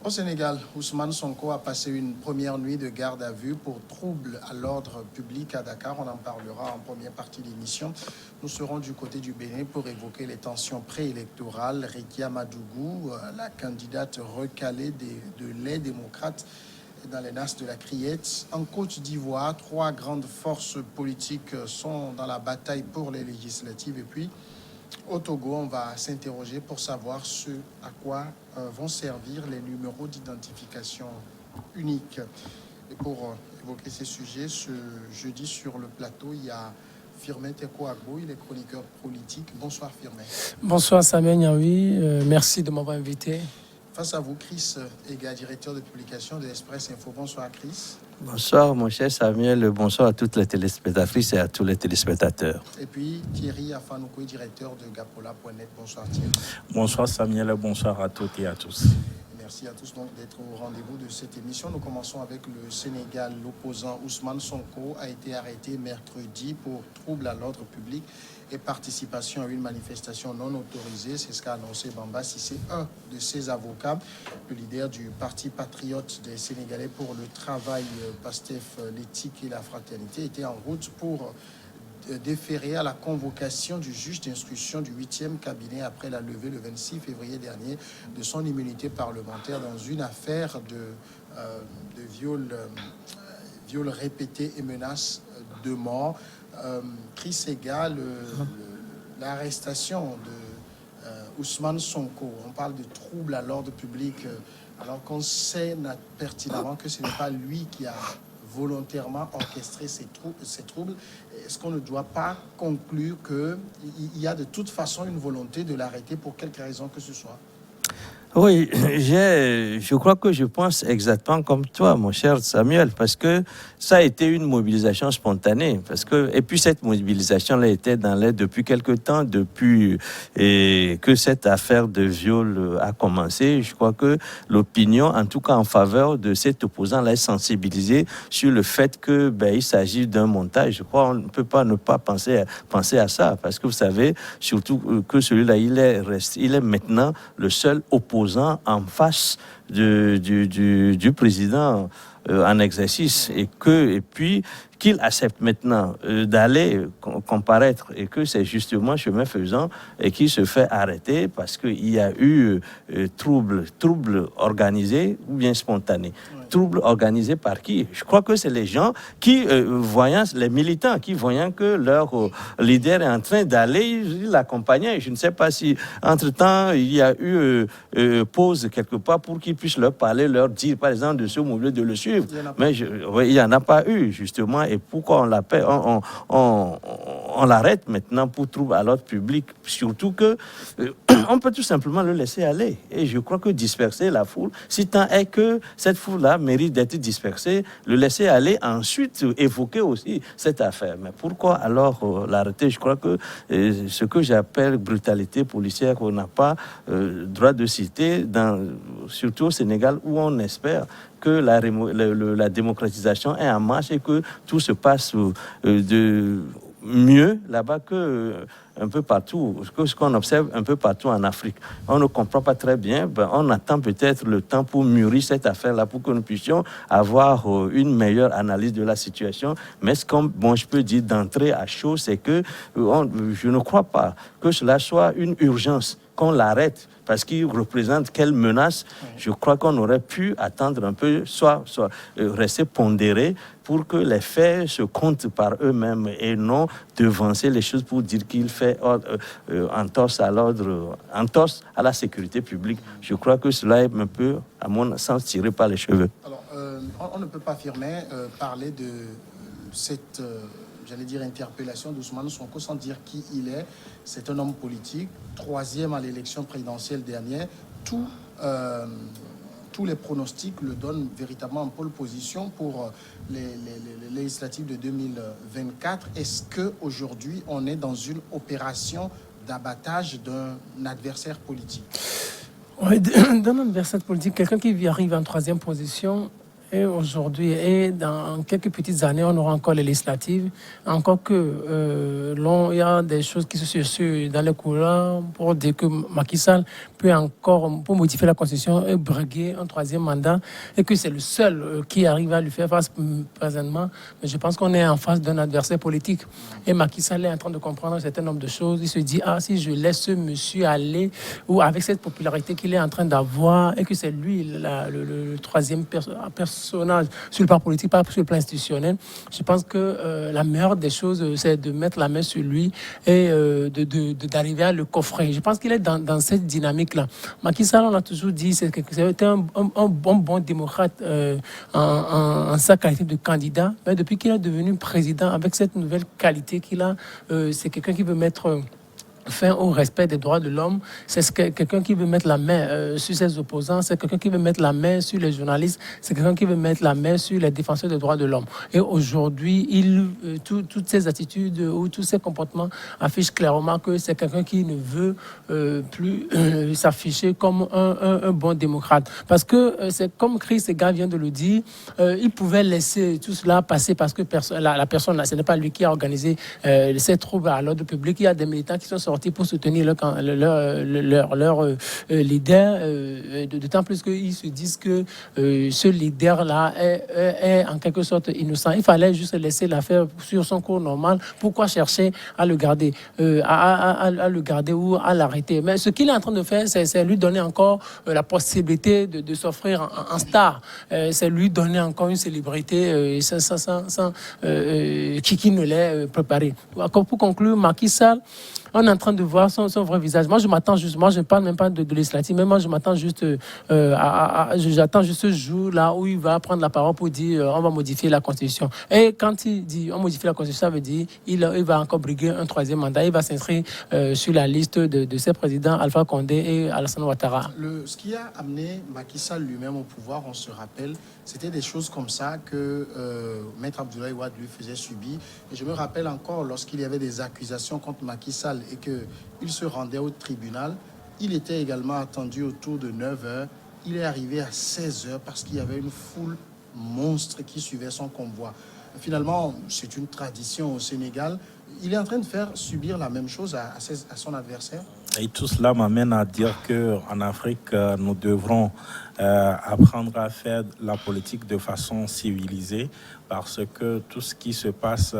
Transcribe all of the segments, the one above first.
Au Sénégal, Ousmane Sonko a passé une première nuit de garde à vue pour trouble à l'ordre public à Dakar. On en parlera en première partie d'émission. Nous serons du côté du Bénin pour évoquer les tensions préélectorales. Rekia Madougou, la candidate recalée de les démocrates dans les nasses de la Criette. En Côte d'Ivoire, 3 grandes forces politiques sont dans la bataille pour les législatives. Et puis, au Togo, on va s'interroger pour savoir ce à quoi vont servir les numéros d'identification uniques. Et pour évoquer ces sujets, ce jeudi sur le plateau, il y a Firmin Teko Agbo, il est chroniqueur politique. Bonsoir Firmin. Bonsoir Samuel Nyaoui, merci de m'avoir invité. Face à vous, Chris Ega, directeur de publication de l'Express Info. Bonsoir Chris. Bonsoir mon cher Samuel, bonsoir à toutes les téléspectatrices et à tous les téléspectateurs. Et puis Thierry Afanoukoui, directeur de Gapola.net. Bonsoir Thierry. Bonsoir Samuel, bonsoir à toutes et à tous. Merci à tous donc d'être au rendez-vous de cette émission. Nous commençons avec le Sénégal. L'opposant Ousmane Sonko a été arrêté mercredi pour trouble à l'ordre public et participation à une manifestation non autorisée. C'est ce qu'a annoncé Bamba Cissé, un de ses avocats. Le leader du Parti patriote des Sénégalais pour le travail, PASTEF, l'éthique et la fraternité, était en route pour déféré à la convocation du juge d'instruction du 8e cabinet après la levée le 26 février dernier de son immunité parlementaire dans une affaire de viol répété et menace de mort. Chris Ega, l'arrestation de Ousmane Sonko, on parle de trouble à l'ordre public, alors qu'on sait pertinemment que ce n'est pas lui qui a volontairement orchestré ces troubles. Est-ce qu'on ne doit pas conclure qu'il y a de toute façon une volonté de l'arrêter pour quelque raison que ce soit? Oui, je crois que je pense exactement comme toi, mon cher Samuel, parce que ça a été une mobilisation spontanée. Et puis cette mobilisation-là était dans l'air depuis quelque temps, depuis que cette affaire de viol a commencé. Je crois que l'opinion, en tout cas en faveur de cet opposant, est sensibilisée sur le fait que il s'agit d'un montage. Je crois qu'on ne peut pas ne pas penser à ça, parce que vous savez, surtout que celui-là, il est maintenant le seul opposant en face du président en exercice et puis qu'il accepte maintenant d'aller comparaître et que c'est justement chemin faisant et qu'il se fait arrêter parce qu'il y a eu trouble organisé ou bien spontané. Trouble organisé par qui? Je crois que c'est les gens qui, voyant les militants, qui voyant que leur leader est en train d'aller, ils l'accompagnaient. Je ne sais pas si, entre-temps, il y a eu pause quelque part pour qu'ils puissent leur parler, leur dire, par exemple, de ce mouvement, de le suivre. Mais il n'y en a pas eu, justement. Et pourquoi on l'appelle, on l'arrête maintenant pour trouble à l'ordre public? Surtout que on peut tout simplement le laisser aller. Et je crois que disperser la foule, si tant est que cette foule-là mérite d'être dispersée, le laisser aller, ensuite évoquer aussi cette affaire. Mais pourquoi alors l'arrêter? Je crois que ce que j'appelle brutalité policière, on n'a pas droit de citer, surtout au Sénégal, où on espère que la démocratisation est en marche et que tout se passe de mieux là-bas que un peu partout, que ce qu'on observe un peu partout en Afrique. On ne comprend pas très bien, on attend peut-être le temps pour mûrir cette affaire-là, pour que nous puissions avoir une meilleure analyse de la situation. Mais ce que je peux dire d'entrée à chaud, c'est que je ne crois pas que cela soit une urgence, qu'on l'arrête, parce qu'il représente quelle menace. Je crois qu'on aurait pu attendre un peu, soit rester pondéré pour que les faits se comptent par eux-mêmes et non devancer les choses pour dire qu'il fait entorse à l'ordre, entorse à la sécurité publique. Je crois que cela est un peu, à mon sens, tiré par les cheveux. Alors, on ne peut pas affirmer, parler de cette... j'allais dire interpellation d'Ousmane Sonko sans dire qui il est. C'est un homme politique, 3e à l'élection présidentielle dernière. Tous les pronostics le donnent véritablement en pole position pour les législatives de 2024. Est-ce qu'aujourd'hui, on est dans une opération d'abattage d'un adversaire politique? Oui, d'un adversaire politique, quelqu'un qui arrive en 3e position, Et aujourd'hui, et dans quelques petites années, on aura encore les législatives. Encore que il y a des choses qui se susurrent dans les couloirs pour dire que Macky Sall peut encore, pour modifier la Constitution, et briguer un troisième mandat et que c'est le seul qui arrive à lui faire face présentement. Mais je pense qu'on est en face d'un adversaire politique. Et Macky Sall est en train de comprendre un certain nombre de choses. Il se dit, si je laisse ce monsieur aller, ou avec cette popularité qu'il est en train d'avoir, et que c'est lui le troisième personnage sur le plan politique, pas sur le plan institutionnel, je pense que la meilleure des choses, c'est de mettre la main sur lui et d'arriver à le coffrer. Je pense qu'il est dans cette dynamique-là. Macky Sall, on a toujours dit, c'était un bon démocrate en sa qualité de candidat, mais depuis qu'il est devenu président, avec cette nouvelle qualité qu'il a, c'est quelqu'un qui veut mettre fin au respect des droits de l'homme. C'est quelqu'un qui veut mettre la main sur ses opposants, c'est quelqu'un qui veut mettre la main sur les journalistes, c'est quelqu'un qui veut mettre la main sur les défenseurs des droits de l'homme. Et aujourd'hui, toutes ces attitudes ou tous ces comportements affichent clairement que c'est quelqu'un qui ne veut plus s'afficher comme un bon démocrate. Parce que c'est comme Chris Ega vient de le dire, il pouvait laisser tout cela passer parce que la personne, ce n'est pas lui qui a organisé ces troubles à l'ordre public. Il y a des militants qui sont sortis pour soutenir leur leader, d'autant plus qu'ils se disent que ce leader-là est en quelque sorte innocent. Il fallait juste laisser l'affaire sur son cours normal. Pourquoi chercher à le garder, à le garder ou à l'arrêter? Mais ce qu'il est en train de faire, c'est lui donner encore la possibilité de s'offrir en star. C'est lui donner encore une célébrité qui ne l'est préparée. Pour conclure, Macky Sall, on est en train de voir son vrai visage. Moi, je m'attends juste, je ne parle même pas de législative, mais moi, je m'attends juste, j'attends juste ce jour-là où il va prendre la parole pour dire on va modifier la Constitution. Et quand il dit on modifie la Constitution, ça veut dire il va encore briguer un troisième mandat. Il va s'inscrire sur la liste de ses présidents, Alpha Condé et Alassane Ouattara. Ce qui a amené Macky Sall lui-même au pouvoir, on se rappelle, c'était des choses comme ça que Maître Abdoulaye Wade lui faisait subir. Et je me rappelle encore lorsqu'il y avait des accusations contre Macky Sall et qu'il se rendait au tribunal, il était également attendu autour de 9h. Il est arrivé à 16h parce qu'il y avait une foule monstre qui suivait son convoi. Finalement, c'est une tradition au Sénégal. Il est en train de faire subir la même chose à son adversaire. Et tout cela m'amène à dire qu'en Afrique, nous devrons apprendre à faire la politique de façon civilisée, parce que tout ce qui se passe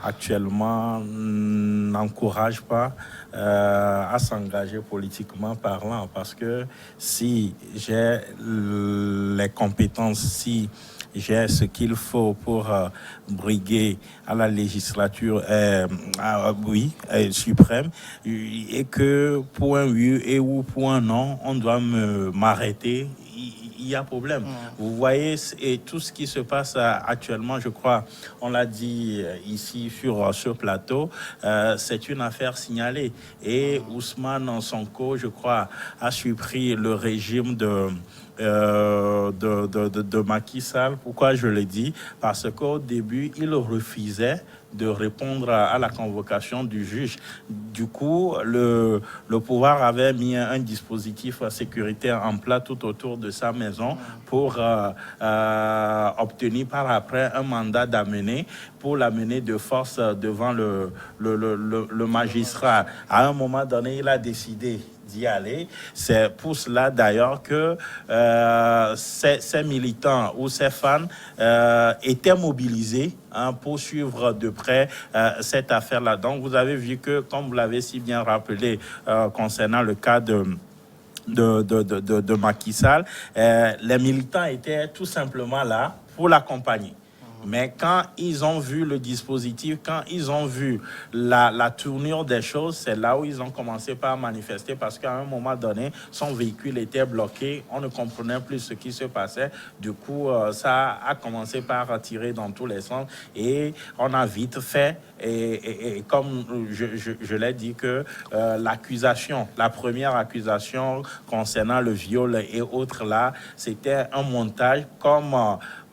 actuellement n'encourage pas à s'engager politiquement parlant. Parce que si j'ai les compétences, si j'ai ce qu'il faut pour briguer à la législature suprême, et que pour un oui et ou pour un non, on doit m'arrêter, il y a problème. Vous voyez, et tout ce qui se passe actuellement, je crois, on l'a dit ici sur ce plateau, c'est une affaire signalée. Et Ousmane Sonko, je crois, a surpris le régime de Macky Sall. Pourquoi je le dis? Parce qu'au début, il refusait de répondre à la convocation du juge. Du coup, le pouvoir avait mis un dispositif sécuritaire en place tout autour de sa maison pour obtenir par après un mandat d'amener, pour l'amener de force devant le magistrat. À un moment donné, il a décidé d'y aller. C'est pour cela d'ailleurs que ces militants ou ces fans étaient mobilisés pour suivre de près cette affaire-là. Donc vous avez vu que, comme vous l'avez si bien rappelé concernant le cas de Macky Sall, les militants étaient tout simplement là pour l'accompagner. Mais quand ils ont vu le dispositif, quand ils ont vu la tournure des choses, c'est là où ils ont commencé par manifester, parce qu'à un moment donné, son véhicule était bloqué, on ne comprenait plus ce qui se passait. Du coup, ça a commencé par tirer dans tous les sens et on a vite fait. Et comme je l'ai dit, que la première accusation concernant le viol et autres là, c'était un montage comme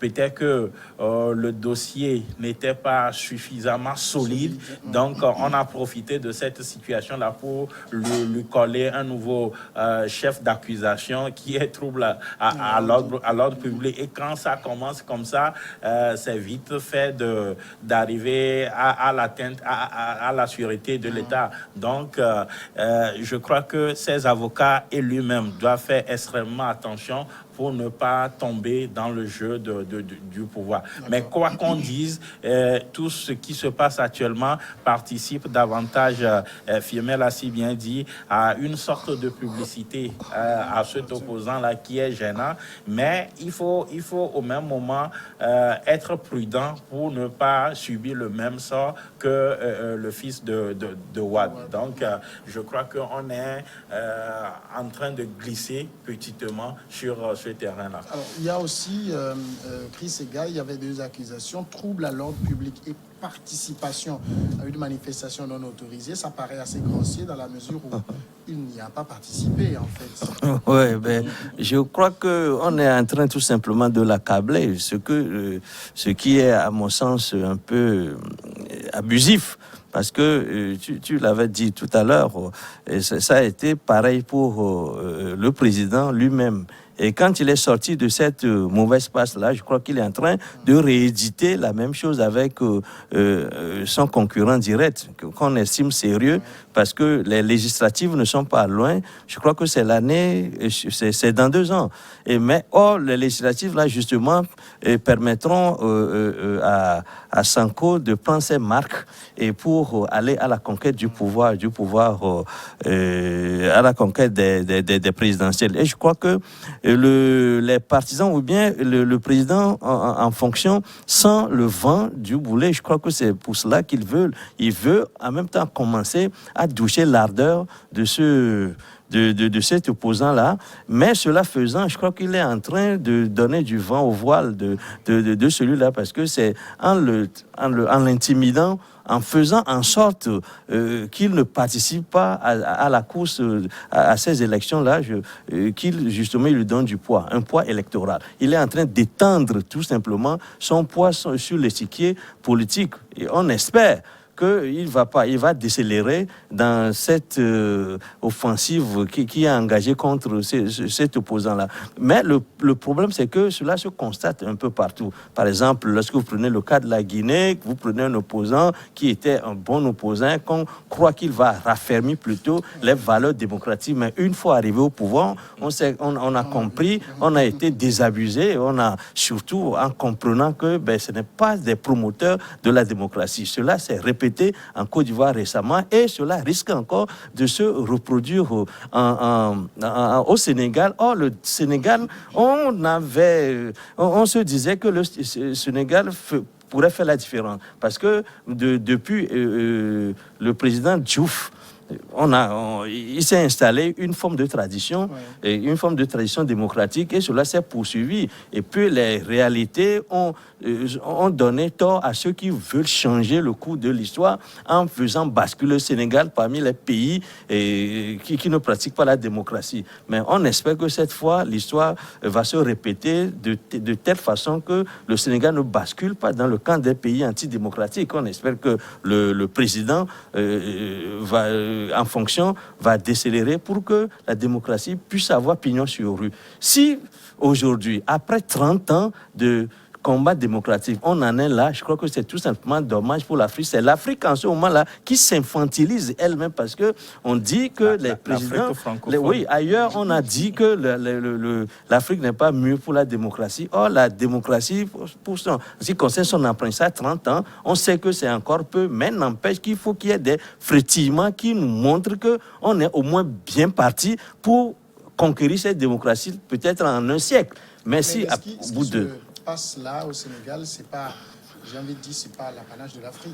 peut-être que le dossier n'était pas suffisamment solide. Donc, on a profité de cette situation-là pour lui coller un nouveau chef d'accusation qui est trouble à l'ordre public. Et quand ça commence comme ça, c'est vite fait d'arriver à l'atteinte à la sûreté de l'État. Donc, je crois que ces avocats et lui-même doivent faire extrêmement attention pour ne pas tomber dans le jeu du pouvoir. Mais quoi qu'on dise, tout ce qui se passe actuellement participe davantage, Firmin l'a si bien dit, à une sorte de publicité à cet opposant-là qui est gênant. Mais il faut au même moment être prudent pour ne pas subir le même sort que le fils de Wade. Donc, je crois qu'on est en train de glisser petitement sur ce terrain-là. Alors, il y a aussi, Chris Ega, il y avait deux accusations, trouble à l'ordre public et participation à une manifestation non autorisée. Ça paraît assez grossier dans la mesure où il n'y a pas participé, en fait. Oui, ben, je crois qu'on est en train tout simplement de l'accabler, ce qui est, à mon sens, un peu abusif. Parce que tu l'avais dit tout à l'heure, ça a été pareil pour le président lui-même. Et quand il est sorti de cette mauvaise passe-là, je crois qu'il est en train de rééditer la même chose avec son concurrent direct, qu'on estime sérieux, parce que les législatives ne sont pas loin. Je crois que c'est l'année, c'est dans 2 ans. Mais les législatives, là, justement, permettront à Sanko de prendre ses marques et pour aller à la conquête du pouvoir, à la conquête des présidentielles. Et je crois que les partisans ou bien le président en fonction sans le vent du boulet, je crois que c'est pour cela qu'il veut en même temps commencer à doucher l'ardeur de cet opposant-là. Mais cela faisant, je crois qu'il est en train de donner du vent au voile de celui-là, parce que c'est en l'intimidant, en faisant en sorte qu'il ne participe pas à la course, à ces élections-là, qu'il justement il lui donne du poids, un poids électoral. Il est en train d'étendre tout simplement son poids sur l'échiquier politique. Et on espère qu'il va décélérer dans cette offensive qui est engagée contre cet opposant-là. Mais le problème, c'est que cela se constate un peu partout. Par exemple, lorsque vous prenez le cas de la Guinée, vous prenez un opposant qui était un bon opposant, qu'on croit qu'il va raffermir plutôt les valeurs démocratiques. Mais une fois arrivé au pouvoir, on a compris, on a été désabusé, on a surtout en comprenant que ce n'est pas des promoteurs de la démocratie. Cela s'est répété en Côte d'Ivoire récemment et cela risque encore de se reproduire au Sénégal. Or, le Sénégal, on se disait que le Sénégal pourrait faire la différence parce que depuis le président Diouf, il s'est installé une forme de tradition, et une forme de tradition démocratique, et cela s'est poursuivi. Et puis les réalités ont donné tort à ceux qui veulent changer le cours de l'histoire en faisant basculer le Sénégal parmi les pays qui ne pratiquent pas la démocratie. Mais on espère que cette fois, l'histoire va se répéter de telle façon que le Sénégal ne bascule pas dans le camp des pays antidémocratiques. On espère que le président en fonction, va décélérer pour que la démocratie puisse avoir pignon sur rue. Si aujourd'hui, après 30 ans de combat démocratique, on en est là, je crois que c'est tout simplement dommage pour l'Afrique. C'est l'Afrique en ce moment-là qui s'infantilise elle-même parce que on dit que les présidents... Oui, ailleurs, on a dit que l'Afrique n'est pas mûre pour la démocratie. Or, la démocratie, pour ce qui concerne son apprentissage, 30 ans, on sait que c'est encore peu, mais n'empêche qu'il faut qu'il y ait des frétillements qui nous montrent qu'on est au moins bien parti pour conquérir cette démocratie, peut-être en un siècle. Mais si, au bout de... passe là au Sénégal, c'est pas, j'ai envie de dire, c'est pas l'apanage de l'Afrique.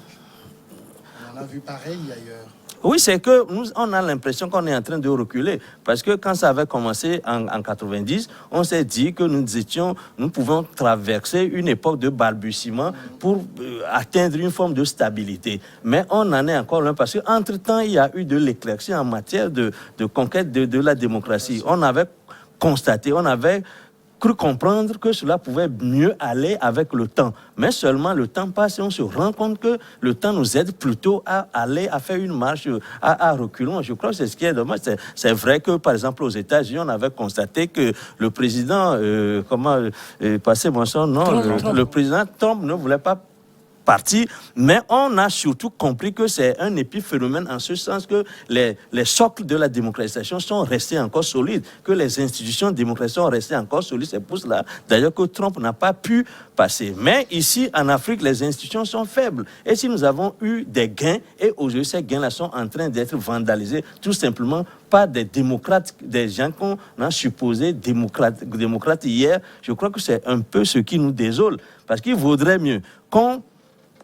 On en a vu pareil ailleurs. Oui, c'est que on a l'impression qu'on est en train de reculer. Parce que quand ça avait commencé en 90, on s'est dit que nous pouvions traverser une époque de balbutiement pour atteindre une forme de stabilité. Mais on en est encore loin parce qu'entre-temps, il y a eu de l'éclaircie en matière de conquête de la démocratie. On avait constaté, on avait cru comprendre que cela pouvait mieux aller avec le temps. Mais seulement le temps passe et on se rend compte que le temps nous aide plutôt à aller, à faire une marche, à reculons. Je crois que c'est ce qui est dommage. C'est vrai que, par exemple, aux États-Unis, on avait constaté que le président, passez mon son, non, le président Trump ne voulait pas partie, mais on a surtout compris que c'est un épiphénomène en ce sens que les socles de la démocratisation sont restés encore solides, que les institutions démocratiques sont restées encore solides. C'est pour cela, d'ailleurs, que Trump n'a pas pu passer. Mais ici, en Afrique, les institutions sont faibles. Et si nous avons eu des gains, et aujourd'hui, ces gains-là sont en train d'être vandalisés, tout simplement par des démocrates, des gens qu'on a supposés démocrates hier, je crois que c'est un peu ce qui nous désole. Parce qu'il vaudrait mieux qu'on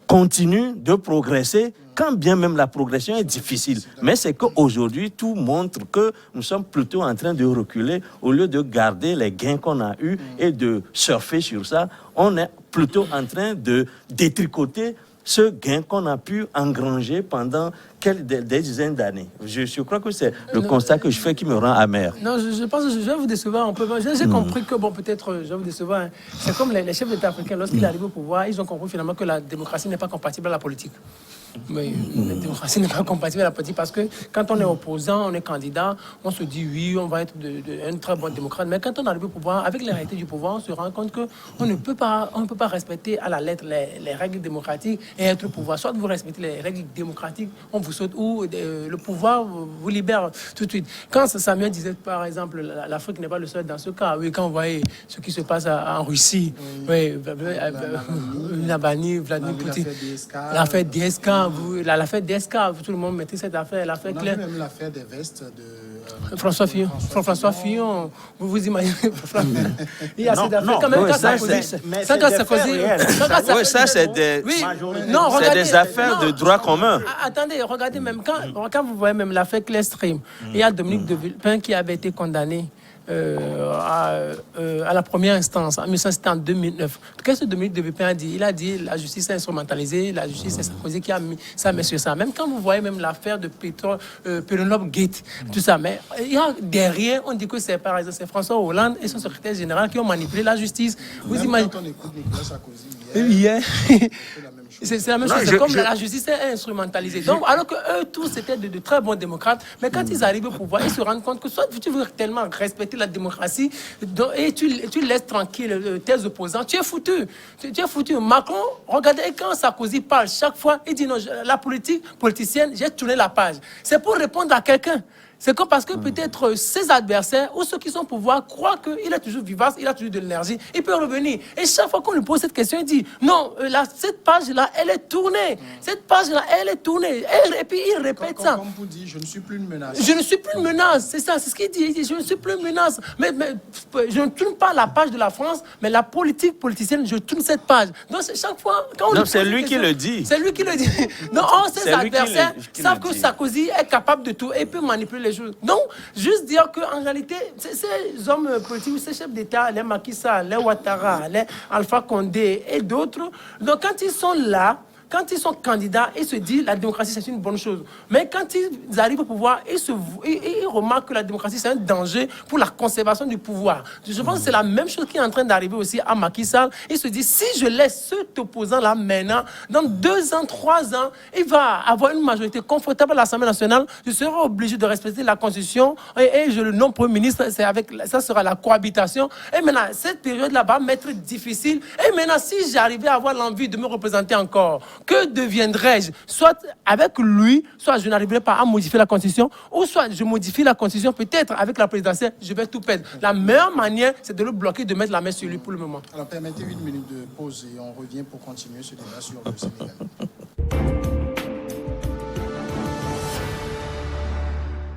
continue de progresser, quand bien même la progression est difficile. Mais c'est qu'aujourd'hui, tout montre que nous sommes plutôt en train de reculer au lieu de garder les gains qu'on a eus et de surfer sur ça. On est plutôt en train de détricoter ce gain qu'on a pu engranger pendant des dizaines d'années. Je crois que c'est le constat que je fais qui me rend amer. Non, je pense que je vais vous décevoir un peu. J'ai compris que, bon, peut-être, je vais vous décevoir. Hein. C'est comme les chefs d'État africains, lorsqu'ils arrivent au pouvoir, ils ont compris finalement que la démocratie n'est pas compatible à la politique. Mais la démocratie n'est pas compatible à la politique parce que quand on est opposant, on est candidat, on se dit oui, on va être un très bon démocrate. Mais quand on arrive au pouvoir, avec les réalités du pouvoir, on se rend compte qu'on ne peut pas respecter à la lettre les règles démocratiques et être au pouvoir. Soit vous respectez les règles démocratiques, on vous saute, ou le pouvoir vous libère tout de suite. Quand Samuel disait, par exemple, l'Afrique n'est pas le seul dans ce cas, oui, quand vous voyez ce qui se passe en Russie, Navalny, Vladimir Poutine, l'affaire DSK, l'affaire DSK, tout le monde mettait cette affaire, l'affaire claire. Même l'affaire des vestes de François Fillon, vous imaginez. Il y a cette affaire quand même. Ça, c'est des affaires de droit commun. Attendez, regardez même, quand vous voyez même l'affaire Claire Stream, il y a Dominique de Villepin qui avait été condamné à la première instance, c'était en 2009. Qu'est-ce que Dominique de Villepin a dit? Il a dit la justice est instrumentalisée, la justice est Sarkozy qui a mis sa main sur ça. Même quand vous voyez même l'affaire de Penelope Gate, tout ça, mais il y a derrière, on dit que c'est par exemple c'est François Hollande et son secrétaire général qui ont manipulé la justice. Vous imaginez? Quand on écoute Nicolas Sarkozy c'est la même chose. C'est comme la justice est instrumentalisée. Donc, alors que eux tous c'était de très bons démocrates, mais quand ils arrivent au pouvoir, ils se rendent compte que soit tu veux tellement respecter la démocratie et tu laisses tranquille tes opposants, tu es foutu. Tu es foutu. Macron, regardez, quand Sarkozy parle chaque fois, il dit non, la politicienne, j'ai tourné la page. C'est pour répondre à quelqu'un. C'est comme parce que peut-être ses adversaires ou ceux qui sont au pouvoir croient qu'il est toujours vivace, il a toujours de l'énergie, il peut revenir. Et chaque fois qu'on lui pose cette question, il dit non, cette page-là, elle est tournée. Cette page-là, elle est tournée. Et puis il répète ça. Comme vous dites, je ne suis plus une menace. Je ne suis plus une menace, c'est ça, c'est ce qu'il dit. Il dit je ne suis plus une menace. Mais je ne tourne pas la page de la France, mais la politique politicienne, je tourne cette page. Donc chaque fois, quand on non, c'est lui qui le dit. C'est lui qui le dit. Non, ses adversaires savent que Sarkozy est capable de tout et peut manipuler les choses. Donc, juste dire qu'en réalité, ces hommes politiques, ces chefs d'État, les Macky Sall, les Ouattara, les Alpha Condé et d'autres, donc quand ils sont là, quand ils sont candidats, ils se disent la démocratie c'est une bonne chose. Mais quand ils arrivent au pouvoir, ils remarquent que la démocratie c'est un danger pour la conservation du pouvoir. Je pense que c'est la même chose qui est en train d'arriver aussi à Macky Sall. Il se dit si je laisse cet opposant-là maintenant, dans 2 ans, 3 ans, il va avoir une majorité confortable à l'Assemblée nationale. Je serai obligé de respecter la Constitution et je le nomme Premier ministre. Ça sera la cohabitation. Et maintenant, cette période-là va m'être difficile. Et maintenant, si j'arrivais à avoir l'envie de me représenter encore, que deviendrais-je? Soit avec lui, soit je n'arriverai pas à modifier la Constitution, ou soit je modifie la Constitution, peut-être avec la présidentielle, je vais tout perdre. La meilleure manière, c'est de le bloquer, de mettre la main sur lui pour le moment. Alors permettez 1 minute de pause et on revient pour continuer ce débat sur le Sénégal.